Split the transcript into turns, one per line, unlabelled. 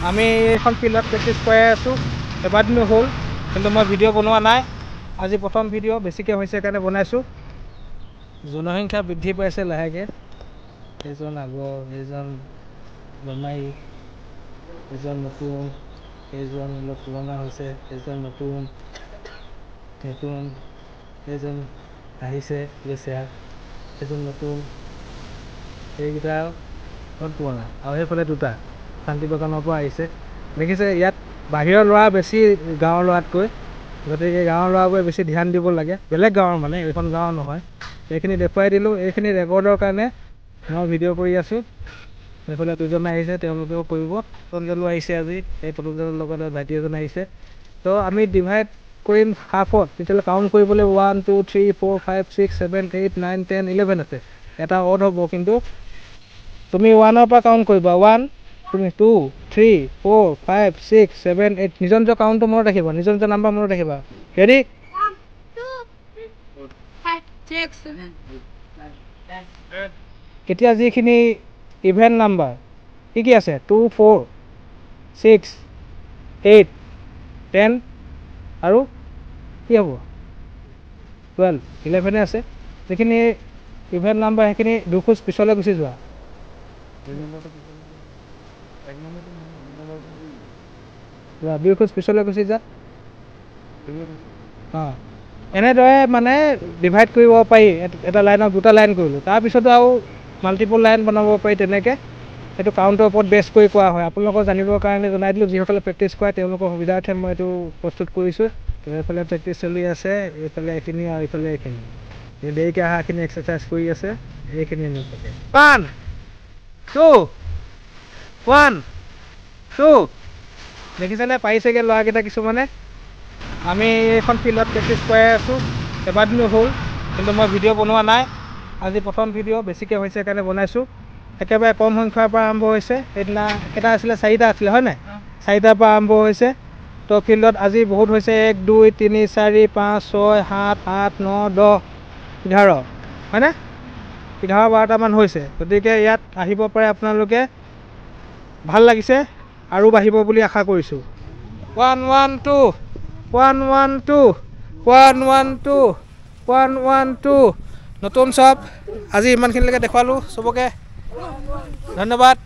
আমি এইখন ফিল্ডত প্ৰেক্টিছ কৰাই আছোঁ এবাৰদিন হ'ল কিন্তু মই ভিডিঅ' বনোৱা নাই আজি প্ৰথম ভিডিঅ' বেছিকৈ হৈছে কাৰণে বনাইছোঁ জনসংখ্যা বৃদ্ধি পাইছে লাহেকৈ এইজন আগৰ এইজন বেমাৰী এইজন নতুন এইজন অলপ পুৰণা হৈছে এইজন নতুন এইজন আহিছে গৈছে এইজন নতুন এইকেইটা বহুত পুৰণা আৰু সেইফালে দুটা শান্তি বাগানৰ পৰা আহিছে দেখিছে ইয়াত বাহিৰৰ ল'ৰা বেছি গাঁৱৰ ল'ৰাতকৈ গতিকে গাঁৱৰ ল'ৰাবোৰে বেছি ধ্যান দিব লাগে বেলেগ গাঁৱৰ মানে এইখন গাঁৱৰ নহয় এইখিনি দেখুৱাই দিলোঁ এইখিনি ৰেকৰ্ডৰ কাৰণে মই ভিডিঅ' কৰি আছোঁ এইফালে দুজন আহিছে তেওঁলোকেও কৰিব তঞ্জলো আহিছে আজি এই তঞ্জলৰ লগত ভাইটি এজন আহিছে তো আমি ডিভাইড কৰিম হাফত তেতিয়াহ'লে কাউণ্ট কৰিবলৈ 1 2 3 4 5 6 7 8 9 10 11 আছে এটা অড হ'ব কিন্তু তুমি 1ৰ পৰা কাউণ্ট কৰিবা 1 তুমি 2 3 4 5 6 7 8 নিজৰ নিজৰ কাউণ্টটো মনত ৰাখিবা নিজৰ নিজৰ নাম্বাৰ মনত ৰাখিবা ৰেডি
1 2 3 4 5 6 7
এতিয়া যিখিনি ইভেন নাম্বাৰ কি আছে 2 4 6 8 10 আৰু কি হ'ব 12 11 আছে যিখিনি ইভেন নাম্বাৰ সেইখিনি দুখোজ পিছলৈ গুচি যোৱা দুখোজ পিছলৈ গুচি যা অঁ এনেদৰে মানে ডিভাইড কৰিব পাৰি এটা লাইনত দুটা লাইন কৰিলোঁ তাৰপিছতো আৰু মাল্টিপল লাইন বনাব পাৰি তেনেকৈ সেইটো কাউণ্টৰ ওপৰত বেছ কৰি কোৱা হয় আপোনালোকক জানিবৰ কাৰণে জনাই দিলোঁ যিসকলে প্ৰেক্টিছ কৰে তেওঁলোকৰ সুবিধাৰ্থে মই এইটো প্ৰস্তুত কৰিছোঁ এইফালে প্ৰেক্টিছ চলি আছে এইফালে এইখিনি আৰু এইফালে এইখিনি দেৰিকৈ অহাখিনি এক্সাৰচাইজ কৰি আছে এইখিনি 1 2 1 2 দেখিছেনে পাৰিছেগৈ ল'ৰাকেইটা কিছুমানে আমি এইখন ফিল্ডত প্ৰেক্টিছ কৰাই আছোঁ এবাৰদিন হ'ল কিন্তু মই ভিডিঅ' বনোৱা নাই আজি প্ৰথম ভিডিঅ' বেছিকৈ হৈছে কাৰণে বনাইছোঁ একেবাৰে কম সংখ্যাৰ পৰা আৰম্ভ হৈছে সেইদিনা কেইটা আছিলে 4টা আছিলে হয় নাই 4টাৰ পৰা আৰম্ভ হৈছে তো ফিল্ডত আজি বহুত হৈছে 1 2 3 4 5 6 7 8 9 10 11 হয়নে 11-12টামান হৈছে গতিকে ইয়াত আহিব পাৰে আপোনালোকে ভাল লাগিছে আৰু বাঢ়িব বুলি আশা কৰিছোঁ 1 1 2 1 1 2 1 1 2 1 1 2 নতুন চব আজি ইমানখিনিলৈকে দেখুৱালোঁ চবকে ধন্যবাদ।